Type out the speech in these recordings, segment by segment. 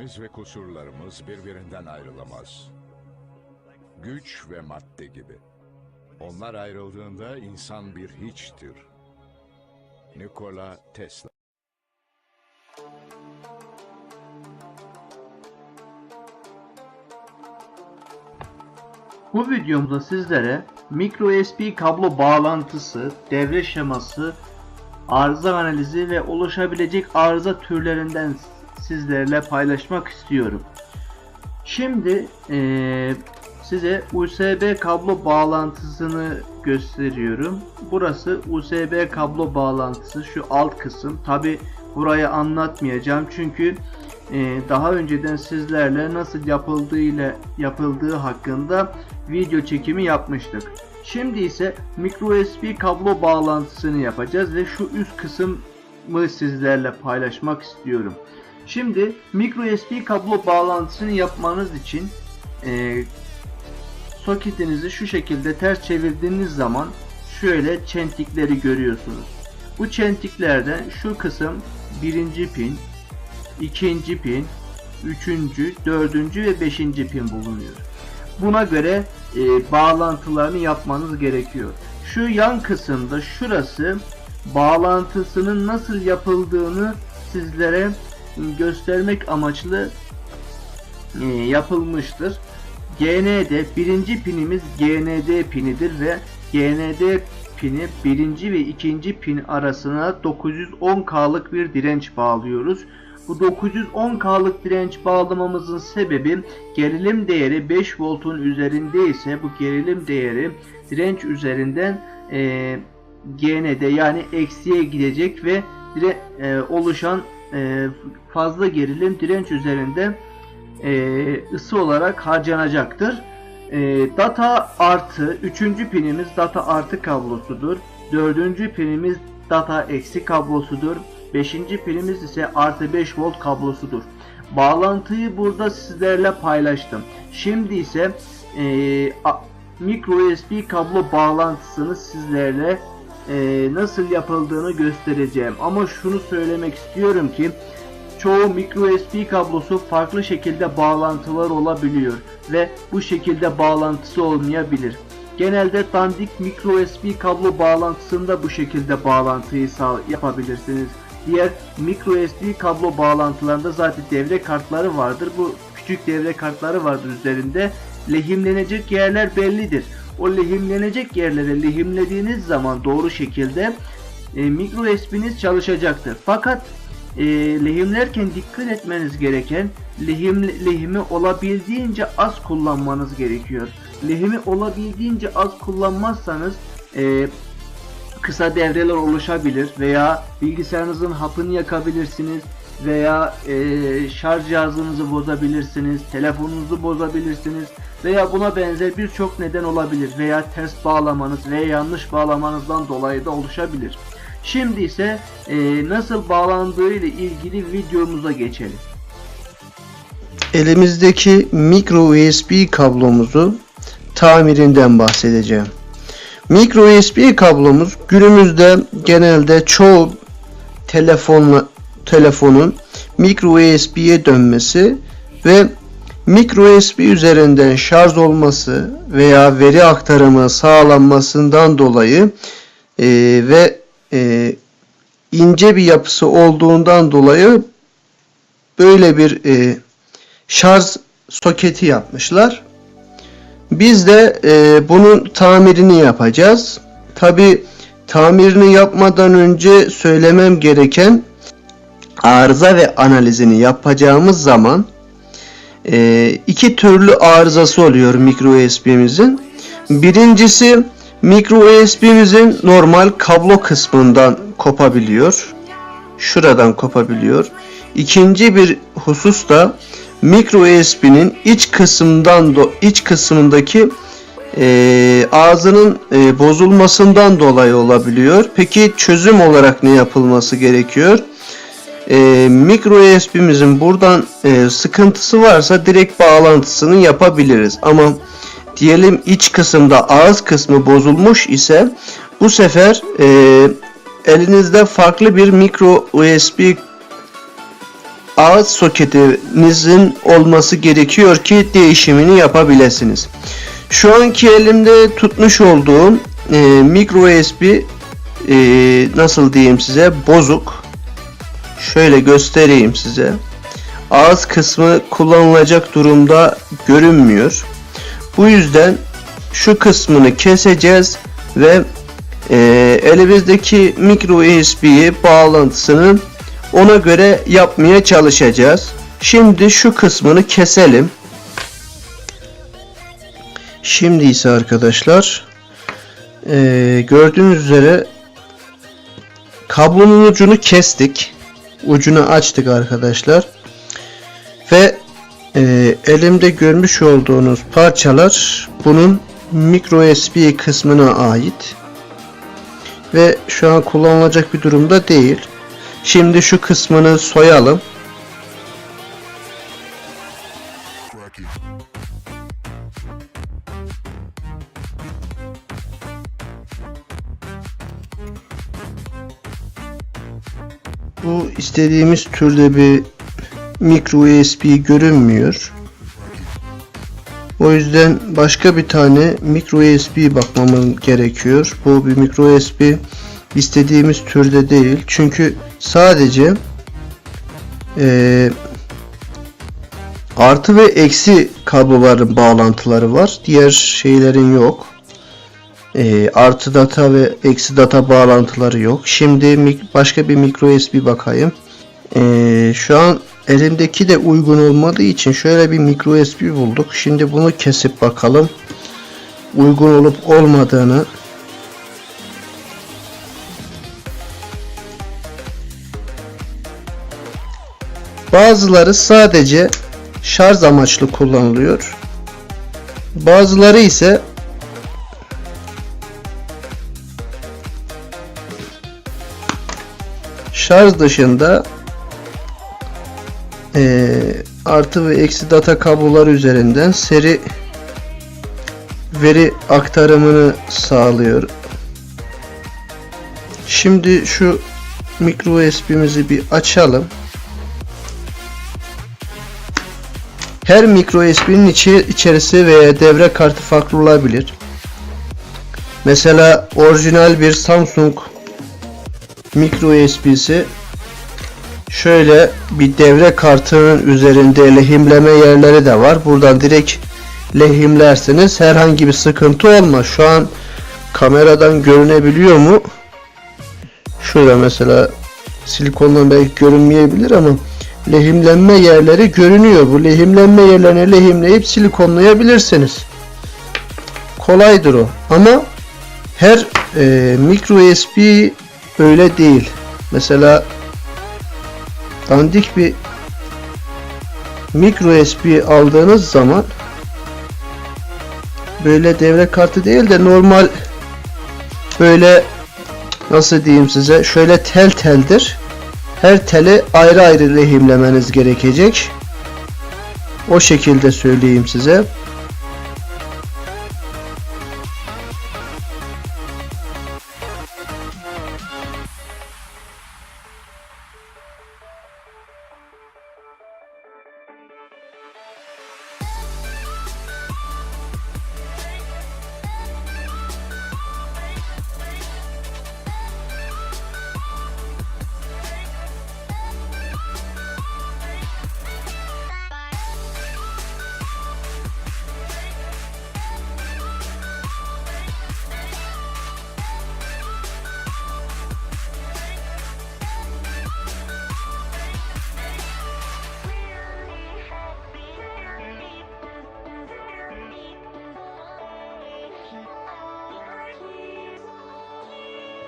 Güçlerimiz ve kusurlarımız birbirinden ayrılamaz. Güç ve madde gibi. Onlar ayrıldığında insan bir hiçtir. Nikola Tesla. Bu videomda sizlere microUSB kablo bağlantısı, devre şeması, arıza analizi ve oluşabilecek arıza türlerinden sizlerle paylaşmak istiyorum. Şimdi size USB kablo bağlantısını gösteriyorum. Burası USB kablo bağlantısı, şu alt kısım. Tabi burayı anlatmayacağım çünkü daha önceden sizlerle nasıl yapıldığı hakkında video çekimi yapmıştık. Şimdi ise microUSB kablo bağlantısını yapacağız ve şu üst kısmı sizlerle paylaşmak istiyorum. Şimdi microUSB kablo bağlantısını yapmanız için soketinizi şu şekilde ters çevirdiğiniz zaman şöyle çentikleri görüyorsunuz. Bu çentiklerden şu kısım birinci pin, ikinci pin, üçüncü, dördüncü ve beşinci pin bulunuyor. Buna göre bağlantılarını yapmanız gerekiyor. Şu yan kısımda şurası bağlantısının nasıl yapıldığını sizlere göstermek amaçlı yapılmıştır. GND birinci pinimiz GND pinidir ve GND pini birinci ve ikinci pin arasına 910K'lık bir direnç bağlıyoruz. Bu 910K'lık direnç bağlamamızın sebebi gerilim değeri 5 voltun üzerinde ise bu gerilim değeri direnç üzerinden GND yani eksiye gidecek ve oluşan fazla gerilim direnç üzerinde ısı olarak harcanacaktır. Data artı 3. pinimiz data artı kablosudur. 4. pinimiz data eksi kablosudur. 5. pinimiz ise artı 5 volt kablosudur. Bağlantıyı burada sizlerle paylaştım. Şimdi ise microUSB kablo bağlantısını sizlerle nasıl yapıldığını göstereceğim. Ama şunu söylemek istiyorum ki çoğu microUSB kablosu farklı şekilde bağlantılar olabiliyor ve bu şekilde bağlantısı olmayabilir. Genelde dandik microUSB kablo bağlantısında bu şekilde bağlantıyı yapabilirsiniz. Diğer microUSB kablo bağlantılarında zaten devre kartları vardır. Bu küçük devre kartları vardır üzerinde. Lehimlenecek yerler bellidir. O lehimlenecek yerlere lehimlediğiniz zaman doğru şekilde microUSB'niz çalışacaktır. Fakat lehimlerken dikkat etmeniz gereken lehimi olabildiğince az kullanmanız gerekiyor. Lehimi olabildiğince az kullanmazsanız kısa devreler oluşabilir veya bilgisayarınızın hapını yakabilirsiniz veya şarj cihazınızı bozabilirsiniz, telefonunuzu bozabilirsiniz veya buna benzer birçok neden olabilir veya ters bağlamanız veya yanlış bağlamanızdan dolayı da oluşabilir. Şimdi ise nasıl bağlandığı ile ilgili videomuza geçelim. Elimizdeki microUSB kablomuzu tamirinden bahsedeceğim. microUSB kablomuz günümüzde genelde çoğu telefonun microUSB'ye dönmesi ve microUSB üzerinden şarj olması veya veri aktarımı sağlanmasından dolayı ve ince bir yapısı olduğundan dolayı böyle bir şarj soketi yapmışlar. Biz de bunun tamirini yapacağız. Tabi tamirini yapmadan önce söylemem gereken arıza ve analizini yapacağımız zaman iki türlü arızası oluyor microUSB'mizin. Birincisi microUSB'mizin normal kablo kısmından kopabiliyor. Şuradan kopabiliyor. İkinci bir husus da microUSB'nin iç kısmındaki ağzının bozulmasından dolayı olabiliyor. Peki çözüm olarak ne yapılması gerekiyor? microUSB'mizin buradan sıkıntısı varsa direkt bağlantısını yapabiliriz. Ama diyelim iç kısımda ağız kısmı bozulmuş ise bu sefer elinizde farklı bir microUSB ağız soketinizin olması gerekiyor ki değişimini yapabilirsiniz. Şu anki elimde tutmuş olduğum micro USB nasıl diyeyim size, bozuk. Şöyle göstereyim size. Ağız kısmı kullanılacak durumda görünmüyor. Bu yüzden şu kısmını keseceğiz ve elimizdeki micro USB bağlantısını ona göre yapmaya çalışacağız. Şimdi şu kısmını keselim. Şimdi ise arkadaşlar gördüğünüz üzere kablonun ucunu kestik. Ucunu açtık arkadaşlar. Ve elimde görmüş olduğunuz parçalar bunun micro USB kısmına ait. Ve şu an kullanılacak bir durumda değil. Şimdi şu kısmını soyalım. Bu istediğimiz türde bir micro USB görünmüyor. O yüzden başka bir tane micro USB bakmamız gerekiyor. Bu bir micro USB istediğimiz türde değil. Çünkü sadece artı ve eksi kabloların bağlantıları var. Diğer şeylerin yok. Artı data ve eksi data bağlantıları yok. Şimdi başka bir micro USB bakayım. Şu an elimdeki de uygun olmadığı için şöyle bir micro USB bulduk. Şimdi bunu kesip bakalım uygun olup olmadığını. Bazıları sadece şarj amaçlı kullanılıyor. Bazıları ise şarj dışında artı ve eksi data kabloları üzerinden seri veri aktarımını sağlıyor. Şimdi şu micro USB'mizi bir açalım. Her micro USB'nin içerisi veya devre kartı farklı olabilir. Mesela orijinal bir Samsung micro USB'si şöyle bir devre kartının üzerinde lehimleme yerleri de var. Buradan direkt lehimlerseniz herhangi bir sıkıntı olmaz. Şu an kameradan görünebiliyor mu? Şöyle mesela silikondan belki görünmeyebilir ama lehimlenme yerleri görünüyor. Bu lehimlenme yerlerini lehimleyip silikonlayabilirsiniz. Kolaydır o. Ama her micro USB öyle değil. Mesela dandik bir micro USB aldığınız zaman böyle devre kartı değil de normal böyle, nasıl diyeyim size, şöyle tel teldir. Her teli ayrı ayrı lehimlemeniz gerekecek. O şekilde söyleyeyim size.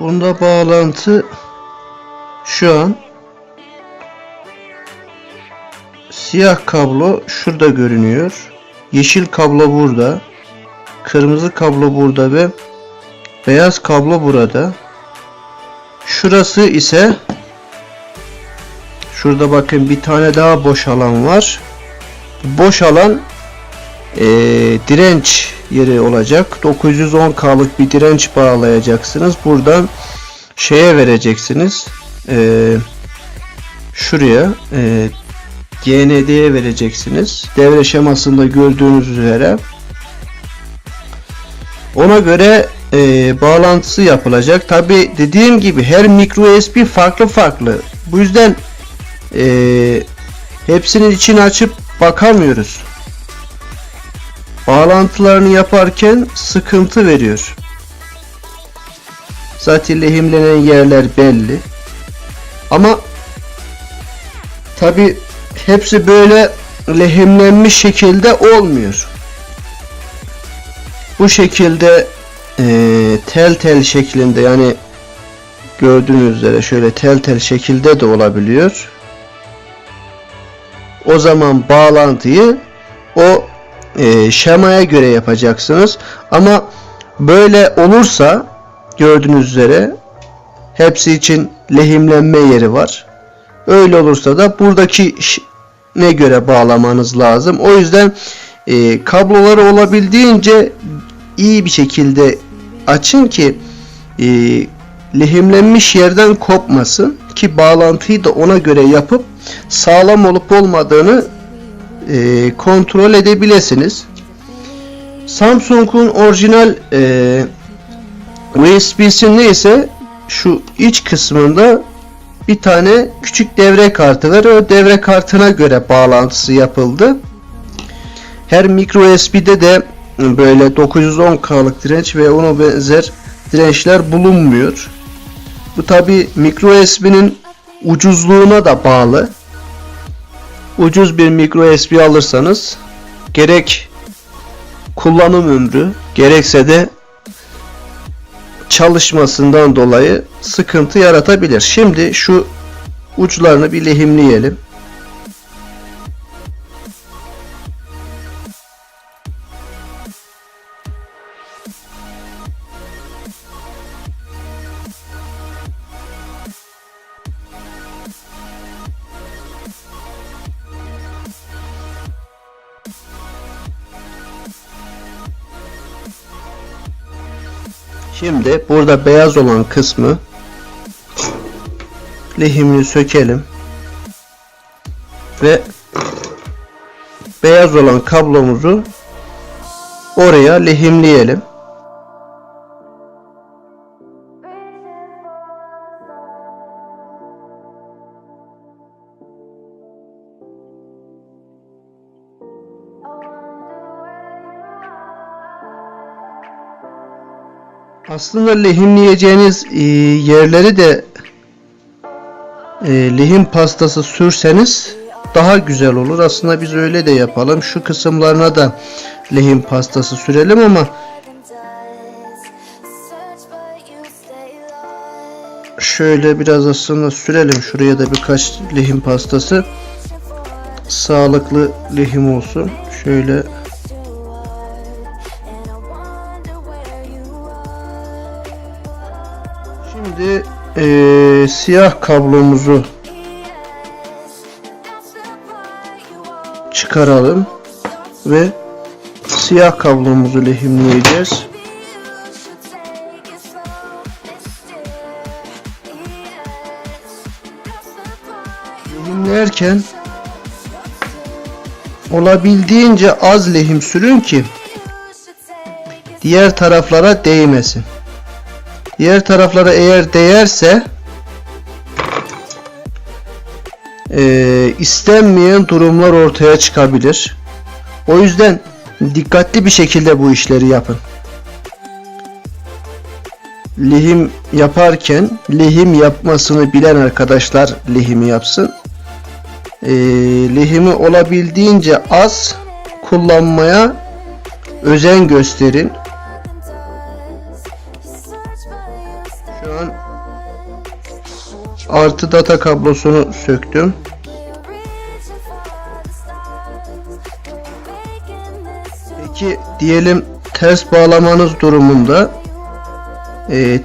Bunda bağlantı şu an siyah kablo şurada görünüyor. Yeşil kablo burada. Kırmızı kablo burada ve beyaz kablo burada. Şurası ise şurada bakın bir tane daha boş alan var. Boş alan direnç yeri olacak. 910K'lık bir direnç bağlayacaksınız. Buradan şeye vereceksiniz. Şuraya GND'ye vereceksiniz. Devre şemasında gördüğünüz üzere. Ona göre bağlantısı yapılacak. Tabi dediğim gibi her micro USB farklı. Bu yüzden hepsinin içini açıp bakamıyoruz. Bağlantılarını yaparken sıkıntı veriyor. Zaten lehimlenen yerler belli. Ama tabi hepsi böyle lehimlenmiş şekilde olmuyor. Bu şekilde tel şeklinde, yani gördüğünüz üzere şöyle tel şekilde de olabiliyor. O zaman bağlantıyı o şemaya göre yapacaksınız. Ama böyle olursa gördüğünüz üzere hepsi için lehimlenme yeri var. Öyle olursa da buradaki ne göre bağlamanız lazım. O yüzden kabloları olabildiğince iyi bir şekilde açın ki lehimlenmiş yerden kopmasın, ki bağlantıyı da ona göre yapıp sağlam olup olmadığını kontrol edebilirsiniz. Samsung'un orijinal USB'si neyse şu iç kısmında bir tane küçük devre kartı var. O devre kartına göre bağlantısı yapıldı. Her micro USB'de de böyle 910K'lık direnç ve ona benzer dirençler bulunmuyor. Bu tabi micro USB'nin ucuzluğuna da bağlı. Ucuz bir micro USB alırsanız gerek kullanım ömrü gerekse de çalışmasından dolayı sıkıntı yaratabilir. Şimdi şu uçlarını bir lehimleyelim. Şimdi burada beyaz olan kısmı lehimini sökelim ve beyaz olan kablomuzu oraya lehimleyelim. Aslında lehimleyeceğiniz yerleri de lehim pastası sürseniz daha güzel olur. Aslında biz öyle de yapalım. Şu kısımlarına da lehim pastası sürelim ama şöyle biraz aslında sürelim. Şuraya da birkaç lehim pastası, sağlıklı lehim olsun. Şöyle şimdi siyah kablomuzu çıkaralım ve siyah kablomuzu lehimleyeceğiz. Lehimlerken olabildiğince az lehim sürün ki diğer taraflara değmesin. Diğer taraflara eğer değerse istenmeyen durumlar ortaya çıkabilir. O yüzden dikkatli bir şekilde bu işleri yapın. Lehim yaparken lehim yapmasını bilen arkadaşlar lehimi yapsın. Lehimi olabildiğince az kullanmaya özen gösterin. Şu an artı data kablosunu söktüm. Peki diyelim ters bağlamanız durumunda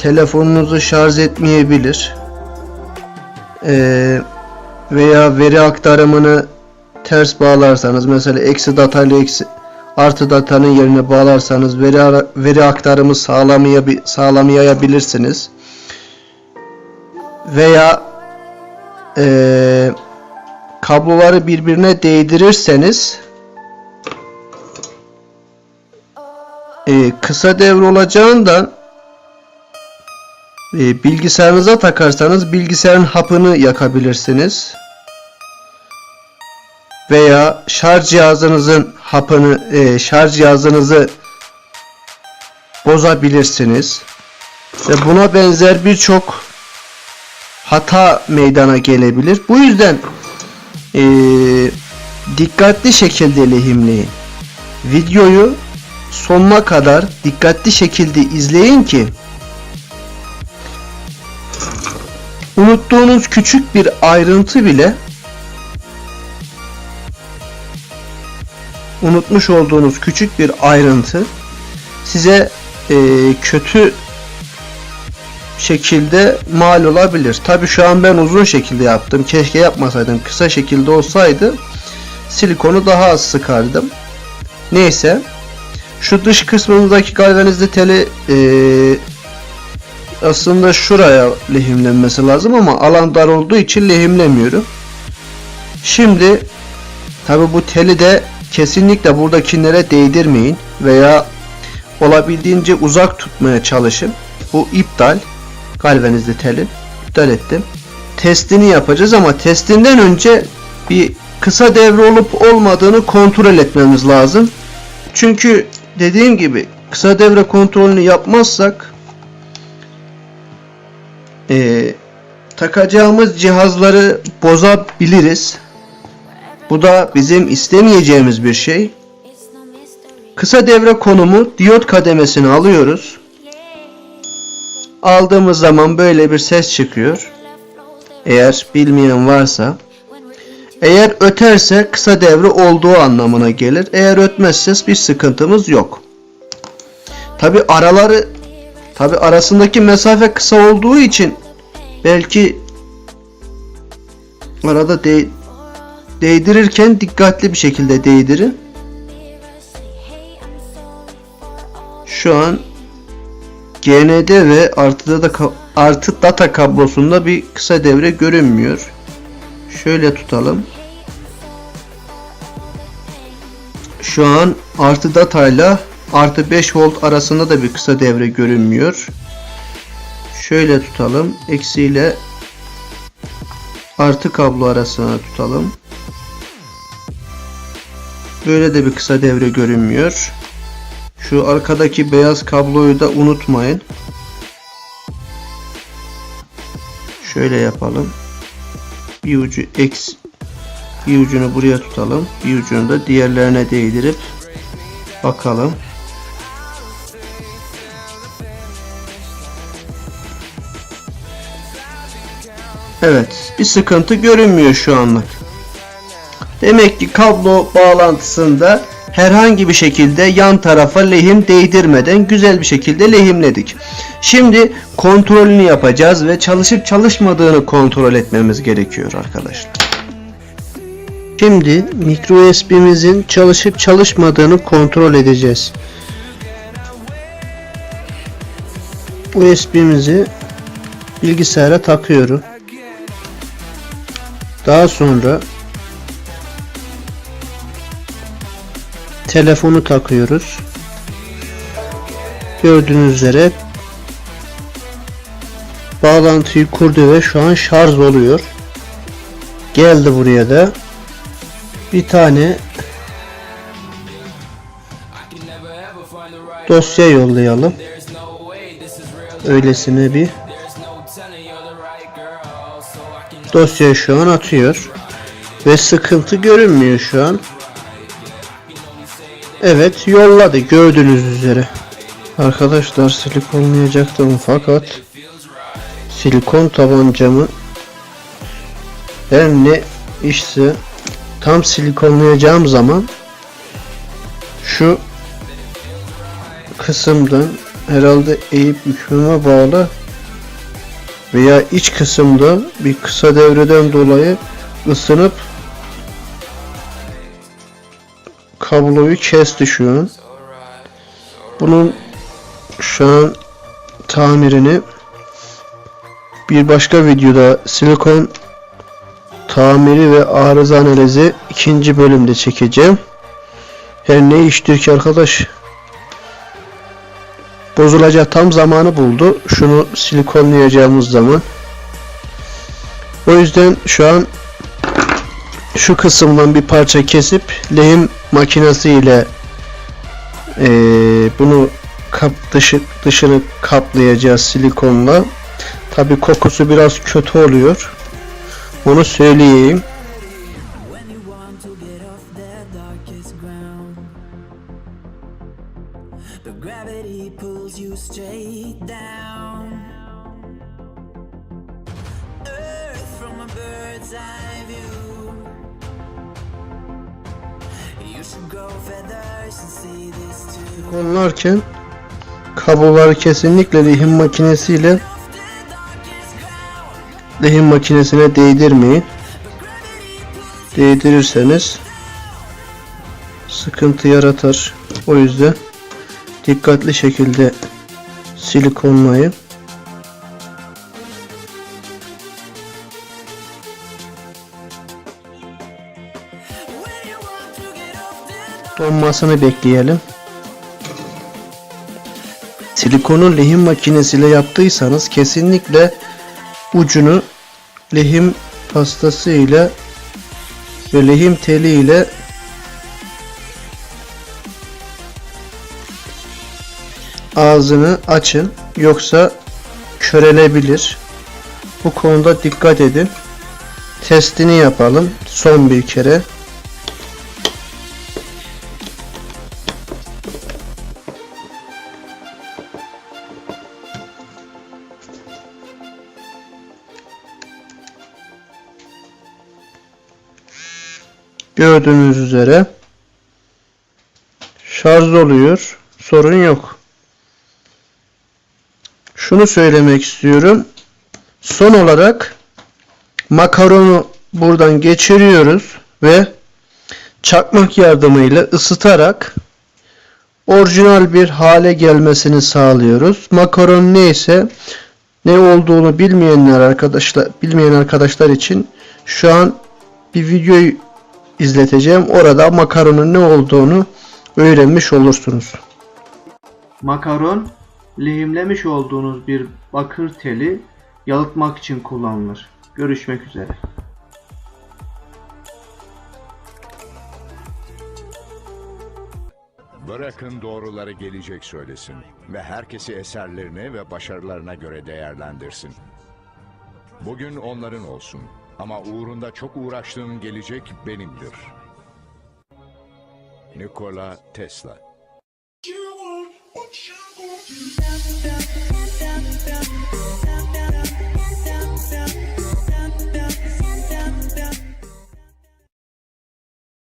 telefonunuzu şarj etmeyebilir. Veya veri aktarımını ters bağlarsanız, mesela eksi data ile artı datanın yerine bağlarsanız veri aktarımı sağlamayabilirsiniz. Veya kabloları birbirine değdirirseniz kısa devre olacağından bilgisayarınıza takarsanız bilgisayarın hapını yakabilirsiniz. Veya şarj cihazınızın hapını, şarj cihazınızı bozabilirsiniz. Ve buna benzer birçok hata meydana gelebilir. Bu yüzden dikkatli şekilde lehimleyin. Videoyu sonuna kadar dikkatli şekilde izleyin ki unuttuğunuz küçük bir ayrıntı bile, unutmuş olduğunuz küçük bir ayrıntı size kötü şekilde mal olabilir. Tabi şu an ben uzun şekilde yaptım. Keşke yapmasaydım. Kısa şekilde olsaydı silikonu daha az sıkardım. Neyse. Şu dış kısmındaki galvanizli teli aslında şuraya lehimlenmesi lazım ama alan dar olduğu için lehimlemiyorum. Şimdi tabi bu teli de kesinlikle buradakilere değdirmeyin veya olabildiğince uzak tutmaya çalışın. Bu iptal. Galvanizli teli iptal ettim. Testini yapacağız ama testinden önce bir kısa devre olup olmadığını kontrol etmemiz lazım. Çünkü dediğim gibi kısa devre kontrolünü yapmazsak takacağımız cihazları bozabiliriz. Bu da bizim istemeyeceğimiz bir şey. Kısa devre konumu diyot kademesini alıyoruz. Aldığımız zaman böyle bir ses çıkıyor. Eğer bilmeyen varsa. Eğer öterse kısa devre olduğu anlamına gelir. Eğer ötmezse bir sıkıntımız yok. Tabi arasındaki mesafe kısa olduğu için belki arada değdirirken dikkatli bir şekilde değdirin. Şu an GND ve artı data kablosunda bir kısa devre görünmüyor. Şöyle tutalım. Şu an artı data ile artı 5 volt arasında da bir kısa devre görünmüyor. Şöyle tutalım. Eksi ile artı kablo arasına tutalım. Böyle de bir kısa devre görünmüyor. Şu arkadaki beyaz kabloyu da unutmayın. Şöyle yapalım. Bir ucu bir ucunu buraya tutalım. Bir ucunu da diğerlerine değdirip bakalım. Evet, bir sıkıntı görünmüyor şu anlık. Demek ki kablo bağlantısında herhangi bir şekilde yan tarafa lehim değdirmeden güzel bir şekilde lehimledik. Şimdi kontrolünü yapacağız ve çalışıp çalışmadığını kontrol etmemiz gerekiyor arkadaşlar. Şimdi micro USB'mizin çalışıp çalışmadığını kontrol edeceğiz. USB'mizi bilgisayara takıyorum. Daha sonra telefonu takıyoruz. Gördüğünüz üzere bağlantıyı kurdu ve şu an şarj oluyor. Geldi buraya da bir tane dosya yollayalım. Öylesine bir dosyayı şu an atıyor ve sıkıntı görünmüyor şu an. Evet, yolladı gördüğünüz üzere. Arkadaşlar silikonlayacaktım fakat silikon tabancamı her ne işse tam silikonlayacağım zaman şu kısımdan herhalde eğip bükmeme bağlı veya iç kısımda bir kısa devreden dolayı ısınıp kabloyu kesti şu an. Bunun şu an tamirini bir başka videoda silikon tamiri ve arıza analizi ikinci bölümde çekeceğim. Her ne iştir ki arkadaş. Bozulacak tam zamanı buldu. Şunu silikonlayacağımız zaman. O yüzden şu an şu kısımdan bir parça kesip lehim makinesi ile bunu dışını kaplayacağız silikonla. Tabi kokusu biraz kötü oluyor. Onu söyleyeyim. When you want to get off that darkest ground, but gravity pulls you straight down. Earth from a bird's eye view. You should grow feathers and see this too. Silikonlarken kabloları kesinlikle lehim makinesiyle lehim makinesine değdirmeyin. Değdirirseniz sıkıntı yaratır. O yüzden dikkatli şekilde silikonlayın. Donmasını bekleyelim. Silikonu lehim makinesiyle yaptıysanız kesinlikle ucunu lehim pastası ile ve lehim teli ile ağzını açın, yoksa körelebilir. Bu konuda dikkat edin. Testini yapalım son bir kere. Gördüğünüz üzere şarj oluyor. Sorun yok. Şunu söylemek istiyorum. Son olarak makaronu buradan geçiriyoruz ve çakmak yardımıyla ısıtarak orijinal bir hale gelmesini sağlıyoruz. Makaron neyse, ne olduğunu bilmeyen arkadaşlar için şu an bir videoyu izleteceğim. Orada makaronun ne olduğunu öğrenmiş olursunuz. Makaron, lehimlemiş olduğunuz bir bakır teli yalıtmak için kullanılır. Görüşmek üzere. Bırakın doğruları gelecek söylesin ve herkesi eserlerine ve başarılarına göre değerlendirsin. Bugün onların olsun ama uğrunda çok uğraştığım gelecek benimdir. Nikola Tesla. You